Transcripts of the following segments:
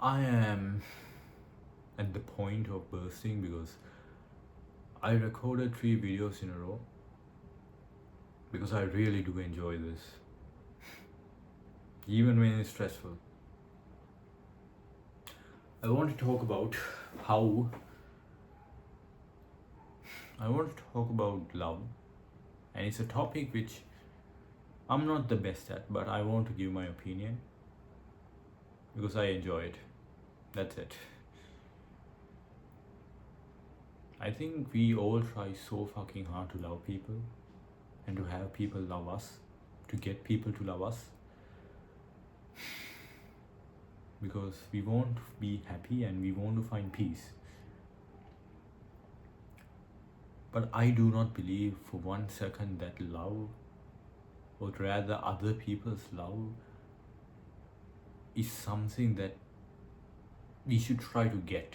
I am at the point of bursting because I recorded 3 videos in a row because I really do enjoy this, even when it's stressful. I want to talk about how I want to talk about love, and it's a topic which I'm not the best at, but I want to give my opinion because I enjoy it. That's it. I think we all try so fucking hard to love people and to have people love us, to get people to love us, because we want to be happy and we want to find peace. But I do not believe for 1 second that love, or rather other people's love, is something that we should try to get.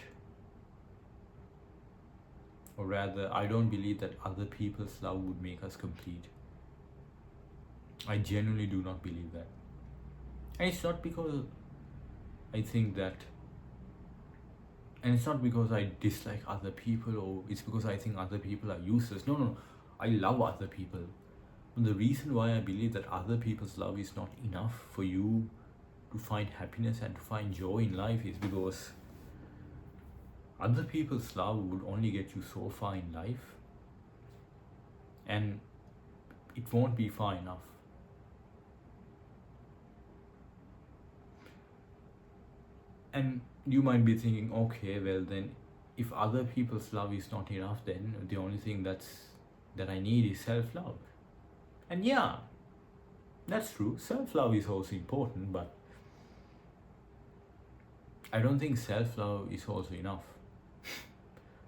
Or rather, I don't believe that other people's love would make us complete. I genuinely do not believe that. And it's not because I think that, and it's not because I dislike other people or it's because I think other people are useless. No. I love other people. And the reason why I believe that other people's love is not enough for you to find happiness and to find joy in life is because other people's love would only get you so far in life, and it won't be far enough. And you might be thinking, okay, well then, if other people's love is not enough, then the only thing that I need is self-love. And yeah, that's true. Self-love is also important, but I don't think self-love is also enough.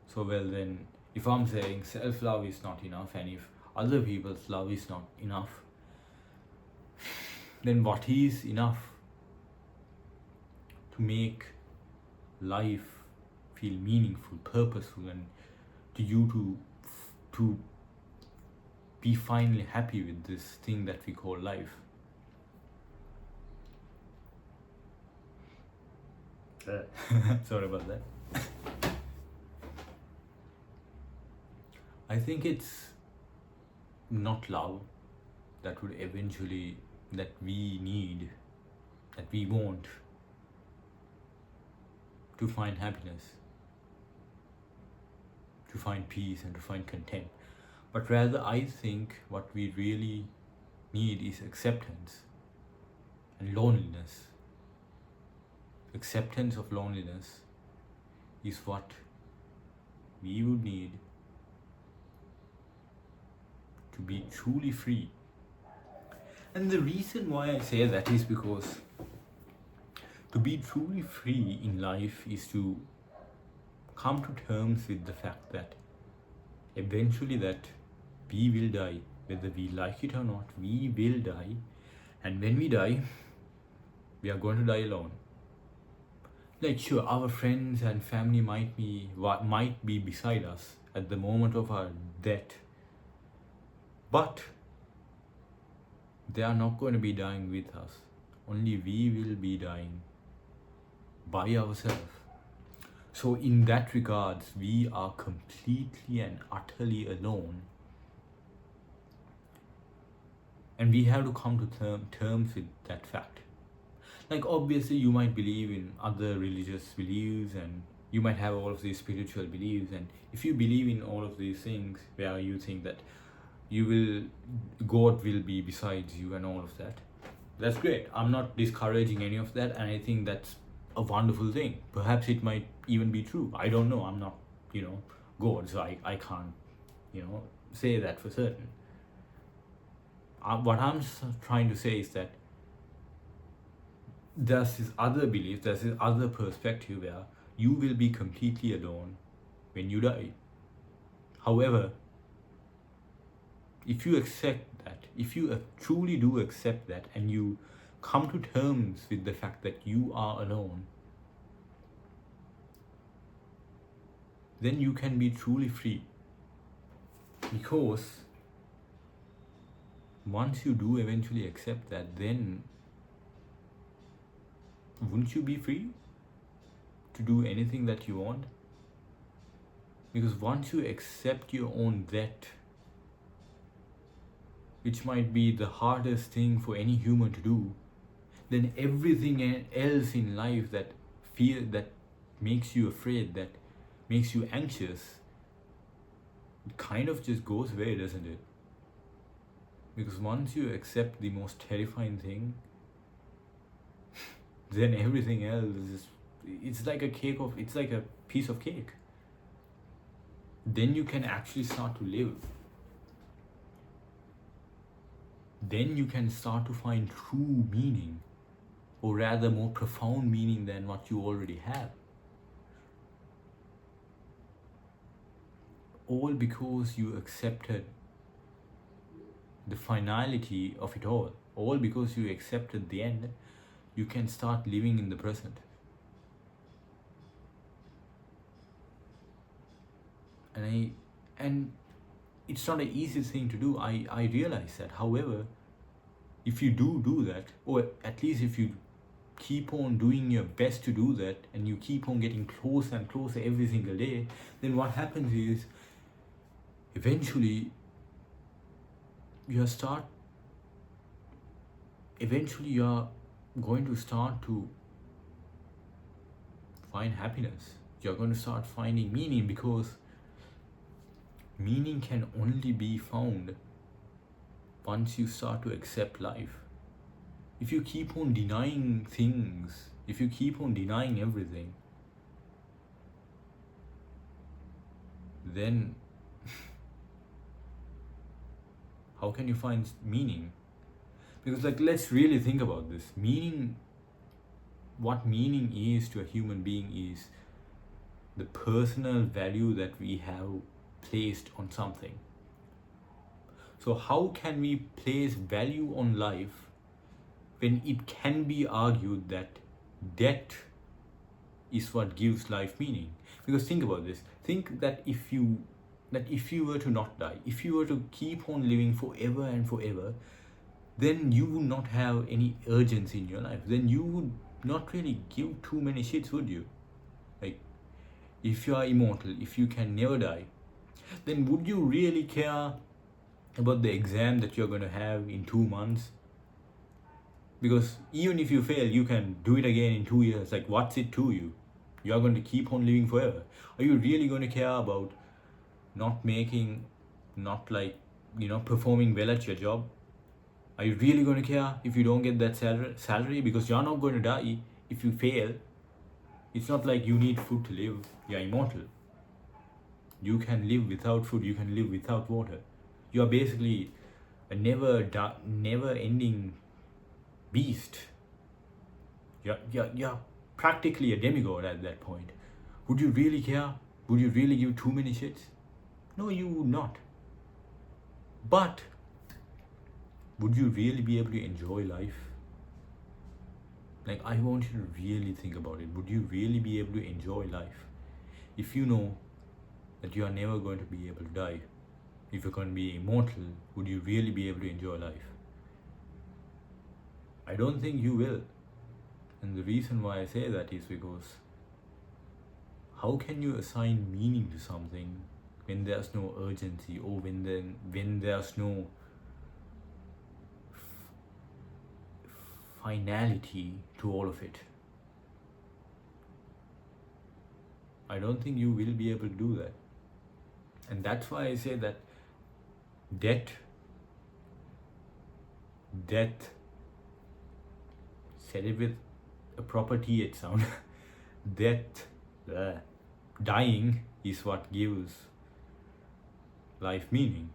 So well then, if I'm saying self-love is not enough and if other people's love is not enough, then what is enough to make life feel meaningful, purposeful, and to you to be finally happy with this thing that we call life? Sorry about that. I think it's not love that would eventually, that we need, that we want to find happiness, to find peace, and to find content. But rather, I think what we really need is acceptance and loneliness. Acceptance of loneliness is what we would need to be truly free. And the reason why I say that is because to be truly free in life is to come to terms with the fact that eventually that we will die, whether we like it or not, we will die. And when we die, we are going to die alone. Like sure, our friends and family might be beside us at the moment of our death, but they are not going to be dying with us. Only we will be dying by ourselves. So in that regards, we are completely and utterly alone. And we have to come to terms with that fact. Like obviously you might believe in other religious beliefs and you might have all of these spiritual beliefs, and if you believe in all of these things where you think that God will be besides you and all of that, that's great. I'm not discouraging any of that, and I think that's a wonderful thing. Perhaps it might even be true. I don't know. I'm not, God, so I can't, say that for certain. What I'm trying to say is that there's this other belief, there's this other perspective where you will be completely alone when you die. However, if you accept that, if you truly do accept that, and you come to terms with the fact that you are alone, then you can be truly free. Because once you do eventually accept that, then wouldn't you be free? to do anything that you want. Because once you accept your own death, which might be the hardest thing for any human to do, then everything else in life that makes you afraid, that makes you anxious, it kind of just goes away, doesn't it? Because once you accept the most terrifying thing, then everything else is, it's like a piece of cake. Then you can actually start to live. Then you can start to find true meaning, or rather more profound meaning than what you already have. All because you accepted the finality of it all. All because you accepted the end, you can start living in the present. And it's not an easy thing to do. I realize that. However, if you do that, or at least if you keep on doing your best to do that, and you keep on getting closer and closer every single day, then what happens is eventually you are going to start to find happiness. You're going to start finding meaning, because meaning can only be found once you start to accept life. If you keep on denying things, if you keep on denying everything, then how can you find meaning? Because let's really think about this. Meaning, what meaning is to a human being is the personal value that we have placed on something. So how can we place value on life when it can be argued that death is what gives life meaning? Because think about this. Think that if you were to not die, if you were to keep on living forever and forever, then you would not have any urgency in your life. Then you would not really give too many shits, would you? Like, if you are immortal, if you can never die, then would you really care about the exam that you're going to have in 2 months? Because even if you fail, you can do it again in 2 years. Like, what's it to you? You're going to keep on living forever. Are you really going to care about performing well at your job? Are you really going to care if you don't get that salary? Because you're not going to die if you fail. It's not like you need food to live. You're immortal. You can live without food. You can live without water. You are basically a never-ending beast. You're practically a demigod at that point. Would you really care? Would you really give too many shits? No, you would not. But would you really be able to enjoy life? Like, I want you to really think about it. Would you really be able to enjoy life if you know that you are never going to be able to die? If you're going to be immortal, would you really be able to enjoy life? I don't think you will. And the reason why I say that is because how can you assign meaning to something when there's no urgency, or when there's no finality to all of it? I don't think you will be able to do that. And that's why I say that death, said it with a proper TH sound, death, dying is what gives life meaning.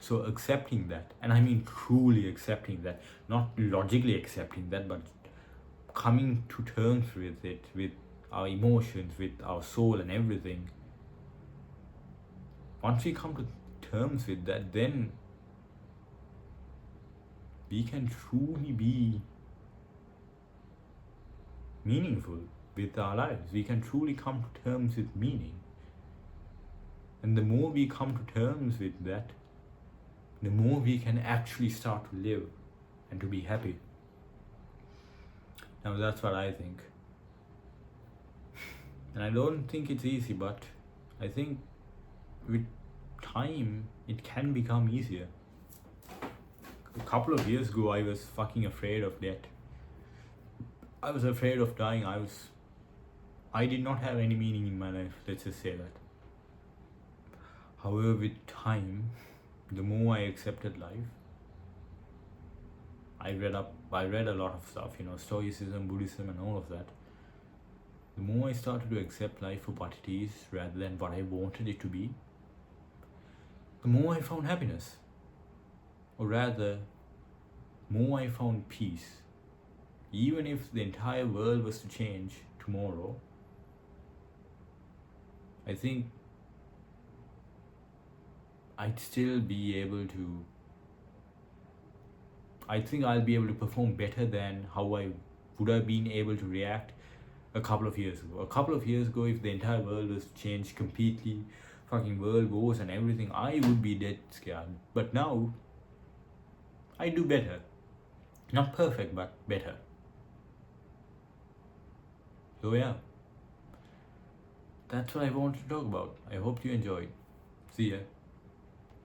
So accepting that, and I mean truly accepting that, not logically accepting that, but coming to terms with it, with our emotions, with our soul and everything. Once we come to terms with that, then we can truly be meaningful with our lives. We can truly come to terms with meaning. And the more we come to terms with that, the more we can actually start to live and to be happy. Now that's what I think. And I don't think it's easy, but I think with time it can become easier. A couple of years ago, I was fucking afraid of death. I was afraid of dying. I did not have any meaning in my life, let's just say that. However, with time, the more I accepted life, I read a lot of stuff, Stoicism, Buddhism, and all of that. The more I started to accept life for what it is rather than what I wanted it to be, the more I found happiness. Or rather, more I found peace. Even if the entire world was to change tomorrow, I think I'd still be able to. I think I'll be able to perform better than how I would have been able to react a couple of years ago. A couple of years ago, if the entire world was changed completely, fucking world wars and everything, I would be dead scared. But now, I do better. Not perfect, but better. So yeah, that's what I wanted to talk about. I hope you enjoyed. See ya.